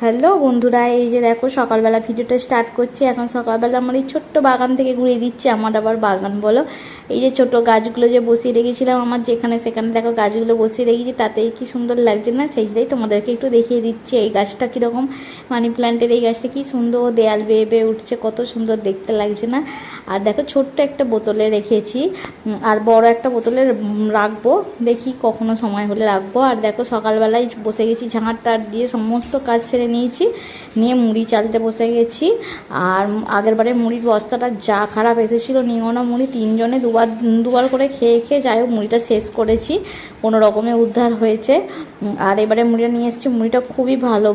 Hello বন্ধুরা, এই যে দেখো সকালবেলা ভিডিওটা স্টার্ট করছি। এখন সকালবেলা আমার এই ছোট্ট বাগান থেকে ঘুরিয়ে দিচ্ছি। আমার আবার বাগান বলো, এই যে ছোট গাছগুলো যে বসিয়ে রেখেছিলাম আমার যেখানে সেখানে দেখো গাছগুলো বসিয়ে রেখেছি, তাতেই কি সুন্দর লাগছে না? সেইটাই তোমাদেরকে একটু দেখিয়ে দিচ্ছি। এই গাছটা কীরকম, মানি প্ল্যান্টের এই গাছটা কি সুন্দর দেয়াল বেয়ে বেয়ে উঠছে, কত সুন্দর দেখতে লাগছে না? আর দেখো ছোট্ট একটা বোতলে রেখেছি, আর বড় একটা বোতলে রাখবো, দেখি কখনো সময় হলে রাখবো। আর দেখো সকালবেলায় বসে গেছি ঝাঁট টাট দিয়ে, সমস্ত কাজ সেরে নিয়েছি, নিয়ে মুড়ি চালতে বসে গেছি। আর আগেরবারে মুড়ির বস্তাটা যা খারাপ এসেছিলো, নিঙনো মুড়ি তিনজনে দুবার করে খেয়ে খেয়ে যাই হোক মুড়িটা শেষ করেছি, কোনো রকমে উদ্ধার হয়েছে। আর এবারে মুড়িটা নিয়ে এসেছি, মুড়িটা খুবই ভালো,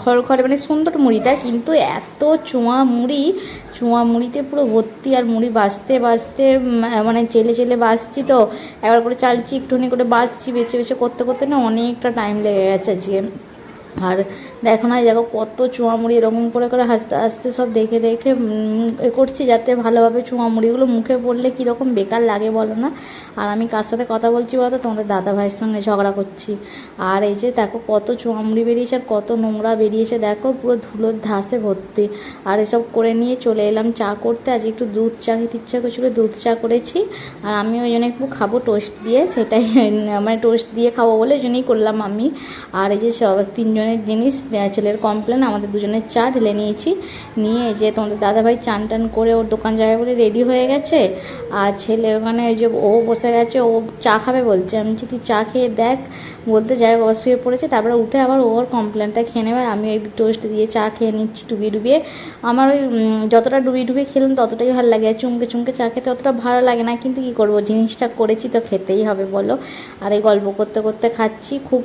খড়খড়ে মানে সুন্দর মুড়িটা, কিন্তু এত চোঁয়া মুড়িতে পুরো ভর্তি। আর মুড়ি বাছতে বাছতে মানে চেলে চেলে বাছছি, তো একবার করে চালছি, একটুখানি করে বাছছি, বেছে বেছে করতে করতে না অনেকটা টাইম লেগে গেছে আজকে। আর দেখো না, দেখো কত চুয়ামুড়ি এরকম করে করে হাসতে হাসতে সব দেখে দেখে এ করছি, যাতে ভালোভাবে চুয়ামুড়িগুলো মুখে পড়লে কীরকম বেকার লাগে বলো না? আর আমি কার সাথে কথা বলছি বলো তো? তোমাদের দাদা ভাইয়ের সঙ্গে ঝগড়া করছি। আর এই যে দেখো কত চুয়ামুড়ি বেরিয়েছে আর কত নোংরা বেরিয়েছে, দেখো পুরো ধুলোর ধাসে ভর্তি। আর এসব করে নিয়ে চলে এলাম চা করতে। আজ একটু দুধ চা খেতে ইচ্ছা করছিলো, দুধ চা করেছি। আর আমি ওই জন্য একটু খাবো টোস্ট দিয়ে, সেটাই মানে টোস্ট দিয়ে খাবো বলে ওই জন্যই করলাম আমি। আর এই যে তিনজনের জিনিস, ছেলের কমপ্লেন, আমাদের দুজনের চা ঢেলে নিয়েছি। নিয়ে যে তোমাদের দাদাভাই চান টান করে ওর দোকান যাবে বলে রেডি হয়ে গেছে। আর ছেলে ওখানে ওই যে ও বসে গেছে, ও চা খাবে বলছে। আমি বলছি তুই চা খেয়ে দেখ, বলতে যাই ও শুয়ে পড়েছে, তারপরে উঠে আবার ওর কমপ্লেনটা খেয়ে নেবে। আর আমি ওই টোস্ট দিয়ে চা খেয়ে নিচ্ছি ডুবিয়ে ডুবিয়ে। আমার ওই যতটা ডুবিয়ে ডুবিয়ে খেলাম ততটাই ভালো লাগে, চুমকে চুমকে চা খেতে অতটা ভালো লাগে না, কিন্তু কী করবো, জিনিসটা করেছি তো খেতেই হবে বলো। আর এই গল্প করতে করতে খাচ্ছি, খুব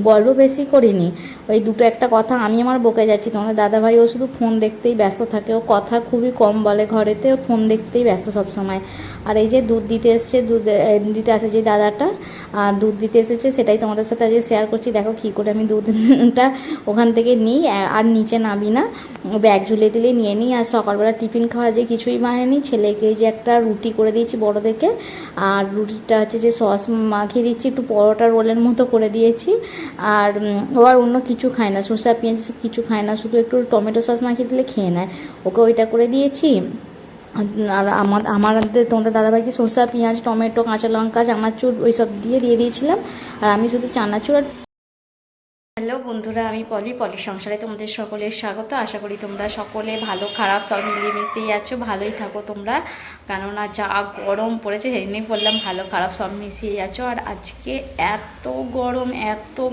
গল্প বেশি করিনি, ওই দুটো একটা কথা আমি আমার বকে যাচ্ছি। তোমাদের দাদাভাই ও শুধু ফোন দেখতেই ব্যস্ত থাকে, ও কথা খুবই কম বলে ঘরেতে, ও ফোন দেখতেই ব্যস্ত সবসময়। আর এই যে দুধ দিতে এসছে, দুধ দিতে আসে যে দাদাটা, আর দুধ দিতে এসেছে, সেটাই তোমাদের সাথে আজকে শেয়ার করছি। দেখো কী করে আমি দুধটা ওখান থেকে নিই, আর নিচে নামি না, ব্যাগ ঝুলিয়ে দিলে নিয়ে নিই। আর সকালবেলা টিফিন খাওয়ার যে কিছুই বানায়নি, ছেলেকে যে একটা রুটি করে দিয়েছি বড় দেখে, আর রুটিটা হচ্ছে যে সস মাখিয়ে দিচ্ছি, একটু পরোটা রোলের মতো করে দিয়েছি। আর ও আর অন্য কিছু খায় না, শসা পেঁয়াজ সব কিছু খায় না, শুধু একটু টমেটো সস মাখিয়ে দিলে খেয়ে নেয়, ওকে ওইটা করে দিয়েছি। আর আমাদের তোমাদের দাদাভাইকে শসা পেঁয়াজ টমেটো কাঁচা লঙ্কা চানাচুর ওই সব দিয়ে দিয়েছিলাম, আর আমি শুধু চানাচুর আর। হ্যালো বন্ধুরা, আমি পলি সংসারে তোমাদের সকলের স্বাগত। আশা করি তোমরা সকলে ভালো খারাপ সব মিলিয়ে মিশিয়ে আছো, ভালোই থাকো তোমরা, কেননা যা গরম পড়েছে সেই জন্যই বললাম ভালো খারাপ সব মিশিয়ে আছো। আর আজকে এত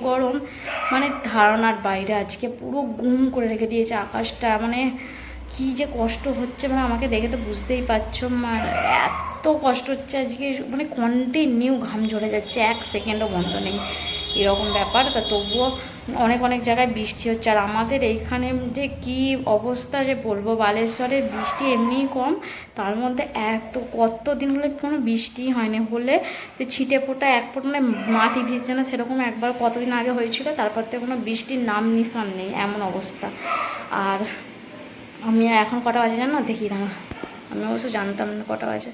গরম মানে ধারণার বাইরে, আজকে পুরো গুম করে রেখে দিয়েছে আকাশটা, মানে কী যে কষ্ট হচ্ছে, মানে আমাকে দেখে তো বুঝতেই পারছো, মানে এত কষ্ট হচ্ছে আজকে, মানে কন্টিনিউ ঘাম ঝরে যাচ্ছে, এক সেকেন্ডও বন্ধ নেই, এরকম ব্যাপার। তা তবুও অনেক জায়গায় বৃষ্টি হচ্ছে। আর আমাদের এইখানে যে কি অবস্থা যে বলবো, বালেশ্বরে বৃষ্টি এমনিই কম, তার মধ্যে কত দিন হলে কোনো বৃষ্টি হয়নি, হলে সে ছিটে ফোটা এক ফোঁটা মানে মাটি ভিজছে না, সেরকম একবার কতদিন আগে হয়েছিল, তারপর থেকে কোনো বৃষ্টির নাম নিশান নেই, এমন অবস্থা। আর আমি এখন কটা বাজে জানো, দেখি না, আমি অবশ্য জানতাম না কটা বাজে,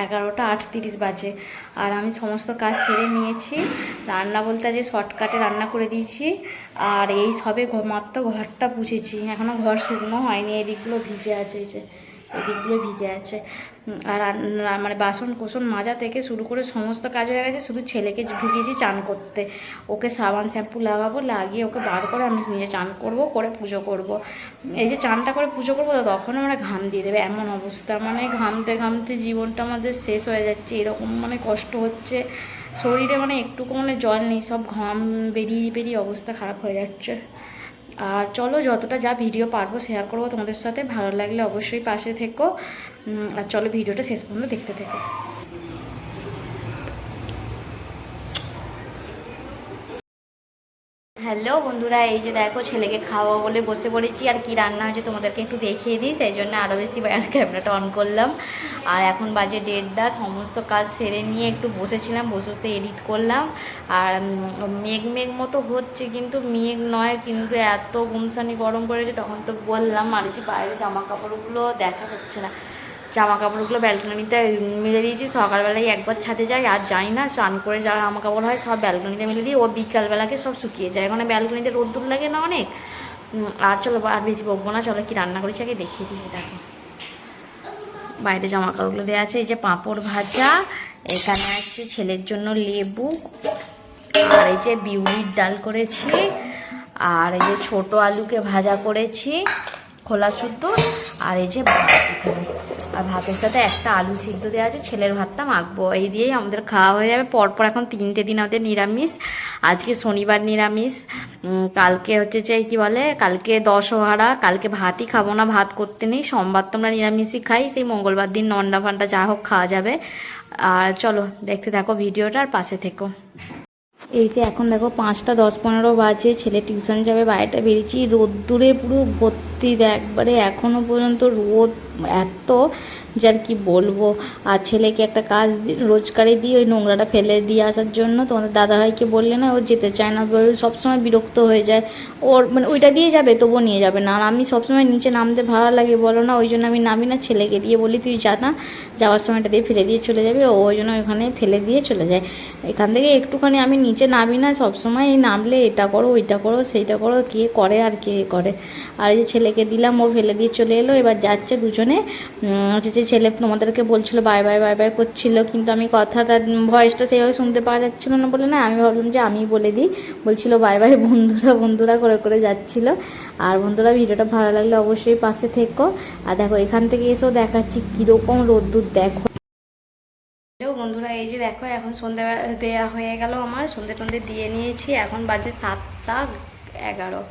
11:38 বাজে। আর আমি সমস্ত কাজ সেরে নিয়েছি, রান্না বলতে আজ শর্টকাটে রান্না করে দিয়েছি। আর এই সবে মাত্র ঘরটা পুছেছি, এখনও ঘর শুকনো হয়নি, এদিকগুলো ভিজে আছে, এই যে এদিকগুলো ভিজে আছে। আর মানে বাসন কোসন মাজা থেকে শুরু করে সমস্ত কাজ হয়ে গেছে, শুধু ছেলেকে ঢুকিয়েছি চান করতে, ওকে সাবান শ্যাম্পু লাগাবো, লাগিয়ে ওকে বার করে আমি নিজে চান করব, করে পুজো করব। এই যে চানটা করে পুজো করবো তখন আমরা ঘাম দিয়ে দেবে, এমন অবস্থা, মানে ঘামতে ঘামতে জীবনটা আমাদের শেষ হয়ে যাচ্ছে, এরকম মানে কষ্ট হচ্ছে শরীরে, মানে একটুকু মানে জল নেই, সব ঘাম বেরিয়ে বেরিয়ে অবস্থা খারাপ হয়ে যাচ্ছে। আর চলো যতটা যা ভিডিও পারবো শেয়ার করবো তোমাদের সাথে, ভালো লাগলে অবশ্যই পাশে থেকো। আর চলো ভিডিওটা শেষ পর্যন্ত দেখতে থেকো। হ্যালো বন্ধুরা, এই যে দেখো ছেলেকে খাওয়া বলে বসে পড়েছি। আর কি রান্না হয়েছে তোমাদেরকে একটু দেখিয়ে দিই, সেই জন্য আরও বেশি ক্যামেরাটা অন করলাম। আর এখন বাজে 1:30, সমস্ত কাজ সেরে নিয়ে একটু বসেছিলাম, বসে বসে এডিট করলাম। আর মেঘ মতো হচ্ছে, কিন্তু মেঘ নয়, কিন্তু এত গুমসানি গরম করেছে, তখন তো বললাম। আর এই বাইরে জামা কাপড়গুলো দেখা হচ্ছে না, জামা কাপড়গুলো ব্যালকনিতে মেলে দিয়েছি, সকালবেলায় একবার ছাদে যাই, আর যাই না, স্নান করে যা জামা কাপড় হয় সব ব্যালকনিতে মেলে দিই, ও বিকালবেলাকে সব শুকিয়ে যায়, মানে ব্যালকনিতে রোদ্দুর লাগে না অনেক, আর চলো আর বেশি বকবো না, চলো কি রান্না করেছি আগে দেখিয়ে দিই। দেখো বাইরে জামা কাপড়গুলো দেওয়া আছে, এই যে পাঁপড় ভাজা, এখানে আছে ছেলের জন্য লেবু, আর এই যে বিউলির ডাল করেছি, আর এই যে ছোট আলুকে ভাজা করেছি খোলা শুদ্ধ, আর এই যে ভাত এখানে, আর ভাতের সাথে একটা আলু সিদ্ধ দেওয়া আছে, ছেলের ভাতটা মাখবো। এই দিয়েই আমাদের খাওয়া হয়ে যাবে। পরপর এখন 3টে দিন আমাদের নিরামিষ। আজকে শনিবার নিরামিষ, কালকে হচ্ছে যে কী বলে, কালকে দশহারা, কালকে ভাতই খাবো না, ভাত করতে নেই। সোমবার তো আমরা নিরামিষই খাই, সেই মঙ্গলবার দিন নন্ডা ফান্ডা যা হোক খাওয়া যাবে। আর চলো দেখতে থাকো ভিডিওটা, আর পাশে থেকো। এই যে এখন দেখো 5টা 10-15 বাজে, ছেলে টিউশন যাবে, বাইরেটা বেরিয়েছি, রোদ্দুরে পুরো ভর্তি একবারে, এখনও পর্যন্ত রোদ এত যার কি বলবো। আর ছেলেকে একটা কাজ রোজগারে দিয়ে ওই নোংরাটা ফেলে দিয়ে আসার জন্য, তোমাদের দাদাভাইকে বললে না, ও যেতে চায় না, সবসময় বিরক্ত হয়ে যায়। ওর মানে ওইটা দিয়ে যাবে তবুও নিয়ে যাবে না, আর আমি সবসময় নিচে নামতে ভালো লাগে বলো না, ওই জন্য আমি নামি না, ছেলেকে দিয়ে বলি তুই যা না, যাওয়ার সময়টা দিয়ে ফেলে দিয়ে চলে যাবে, ওই জন্য ওখানে ফেলে দিয়ে চলে যায়। এখান থেকে একটুখানি আমি নিচে নামি না, সবসময় নামলে এটা করো ওইটা করো সেইটা করো, কে করে আর কে করে। আর এই যে ছেলেকে দিলাম, ও ফেলে দিয়ে চলে এলো, এবার যাচ্ছে দুজনে। যে ছেলে তোমাদেরকে বলছিল বাই বাই বাই বাই করছিল, কিন্তু আমি কথাটা ভয়েসটা সেইভাবে শুনতে পাওয়া যাচ্ছিল না বলে না, আমি ভাবলাম যে আমি বলে দিই, বলছিল বাই বাই বন্ধুরা বন্ধুরা করে করে যাচ্ছিল। আর বন্ধুরা ভিডিওটা ভালো লাগলে অবশ্যই পাশে থেকো। আর দেখো এখান থেকে এসেও দেখাচ্ছি কীরকম রোদ্দুর, দেখো বন্ধুরা। এই যে দেখো এখন সন্ধ্যে দেওয়া হয়ে গেল, আমার সন্ধ্যে টন্ধে দিয়ে নিয়েছি, এখন বাজে 7টা 11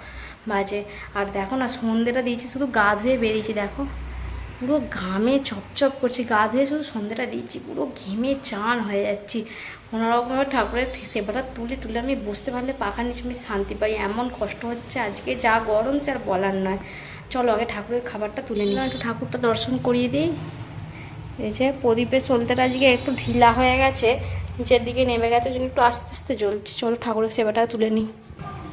বাজে। আর দেখো না সন্ধ্যেটা দিয়েছি, শুধু গা ধুয়ে বেরিয়েছি, দেখো পুরো ঘামে চপচপ করছি, গা ধুয়ে শুধু সন্ধ্যেটা দিয়েছি, পুরো ঘেমে চান হয়ে যাচ্ছি। কোনোরকমভাবে ঠাকুরের সেবাটা তুলে তুলে আমি বসতে পারলে পাখার নিচে আমি শান্তি পাই, এমন কষ্ট হচ্ছে আজকে, যা গরম সে আর বলার নয়। চলো আগে ঠাকুরের খাবারটা তুলে নিলাম, একটু ঠাকুরটা দর্শন করিয়ে দিই। এই যে প্রদীপের সলতেটা আজকে একটু ঢিলা হয়ে গেছে, নিচের দিকে নেমে গেছে, জন্য একটু আস্তে আস্তে জ্বলছে। চলো ঠাকুরের সেবাটা তুলে নিই।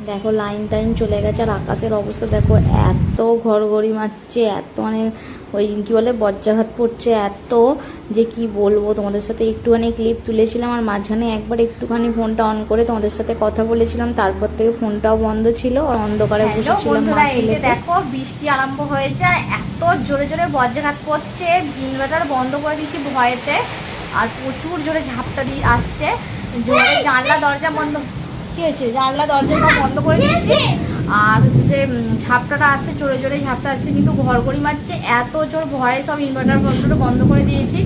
দেখো লাইন টাইন চলে গেছে, আর আকাশের অবস্থা দেখো, এত ঘড়ঘড়ি মারছে, এত মানে ওই কী বলে বজ্রাঘাত পড়ছে এত, যে কি বলবো। তোমাদের সাথে একটুখানি ক্লিপ তুলেছিলাম, আর মাঝখানে একবার একটুখানি ফোনটা অন করে তোমাদের সাথে কথা বলেছিলাম, তারপর থেকে ফোনটাও বন্ধ ছিল, আর অন্ধকারে বসেছিলাম। দেখো বৃষ্টি আরম্ভ হয়েছে, এত জোরে জোরে বজ্রাঘাত পড়ছে, ইনভার্টার বন্ধ করে দিচ্ছি ভয়েতে, আর প্রচুর জোরে ঝাপটা দিয়ে আসছে, জোরে জানলা দরজা বন্ধ, কি হয়েছে, জানলা দরজা সব বন্ধ করে দিয়েছি। আর হচ্ছে যে ঝাপটাটা আসছে, জোরে জোরে ঝাপটা আসছে, কিন্তু ঘড়ঘড়ি মারছে এত জোর, ভয়ে সব ইনভার্টার ফন্টার বন্ধ করে দিয়েছি।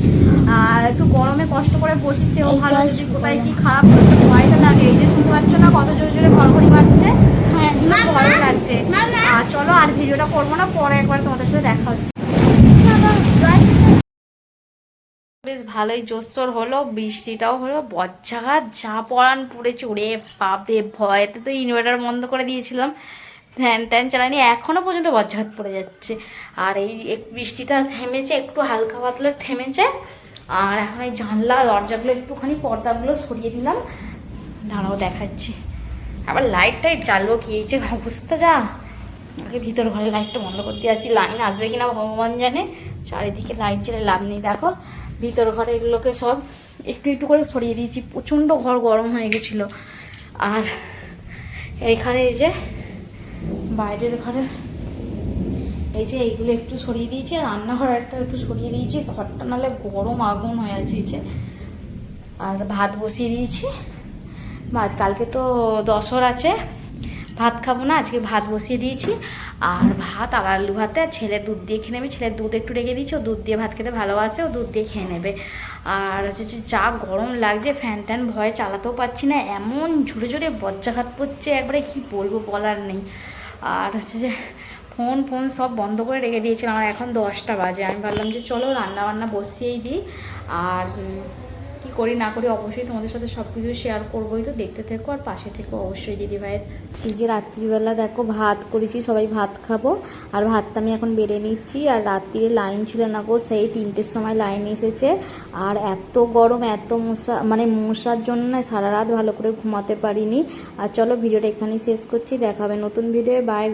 আর একটু গরমে কষ্ট করে বসি, সেও ভালো, যদি কোথায় কি খারাপ ভয়টা লাগে। এই যে শুনতে পাচ্ছ না কত জোরে জোরে ঘড়ঘড়ি মারছে, ভয় লাগছে। আর চলো আর ভিডিওটা করবো না, পরে একবার তোমাদের সাথে দেখা হচ্ছে। বেশ ভালোই জোরসোর হলো, বৃষ্টিটাও হলো, বজ্রাঘাত যা পড়ান পড়েছে, ওরে বাপরে, ভয়েতে তো ইনভার্টার বন্ধ করে দিয়েছিলাম, ফ্যান ট্যান চালানি, এখনও পর্যন্ত বজ্রাঘাত পড়ে যাচ্ছে। আর এই বৃষ্টিটা থেমেছে, একটু হালকা পাতলা থেমেছে, আর এখন এই জানলা দরজাগুলো একটুখানি পর্দাগুলো সরিয়ে দিলাম, দাঁড়াও দেখাচ্ছি। আবার লাইটটাই জ্বালবো, কি এই যে অবস্থা, যা আগে ভিতর ঘরে লাইটটা বন্ধ করতে আসছি, লাইন আসবে কিনা ভগবান জানে, চারিদিকে লাইট জ্বালে লাভ নেই। দেখো ভিতর ঘরে এগুলোকে সব একটু একটু করে সরিয়ে দিয়েছি, প্রচণ্ড ঘর গরম হয়ে গেছিলো। আর এইখানে এই যে বাইরের ঘরে এই যে এইগুলো একটু সরিয়ে দিয়েছি, আর রান্নাঘর একটা একটু সরিয়ে দিয়েছি, ঘরটা নাহলে গরম আগুন হয়ে আছে। আর ভাত বসিয়ে দিয়েছি, ভাত কালকে তো দশর আছে, ভাত খাবো না, আজকে ভাত বসিয়ে দিয়েছি। আর ভাত আর আলু ভাতে, আর ছেলে দুধ দিয়ে খেয়ে নেবে, ছেলের দুধ একটু রেখে দিয়েছি, ও দুধ দিয়ে ভাত খেতে ভালোবাসে, ও দুধ দিয়ে খেয়ে নেবে। আর হচ্ছে যা গরম লাগছে, ফ্যান ট্যান ভয়ে চালাতেও পারছি না, এমন জোরে জোরে বজ্রাঘাত পড়ছে, একবারে কি বলবো বলার নেই। আর হচ্ছে যে ফোন ফোন সব বন্ধ করে রেখে দিয়েছিলাম, আর এখন 10টা বাজে, আমি ভাবলাম যে চলো রান্নাবান্না বসিয়েই দিই। আর কি করি না করি অবশ্যই তোমাদের সাথে সব কিছু শেয়ার করবোই, তো দেখতে থেকো আর পাশে থেকো অবশ্যই দিদিভাইয়ের। এই যে রাত্রিবেলা দেখো ভাত করেছি, সবাই ভাত খাবো, আর ভাতটা আমি এখন বেড়ে নিচ্ছি। আর রাত্রিরে লাইন ছিল না গো, সেই 3টের সময় লাইন এসেছে, আর এত গরম, এত মশা, মানে মশার জন্য না সারা রাত ভালো করে ঘুমাতে পারিনি। আর চলো ভিডিওটা এখানেই শেষ করছি, দেখা হবে নতুন ভিডিও, বাই।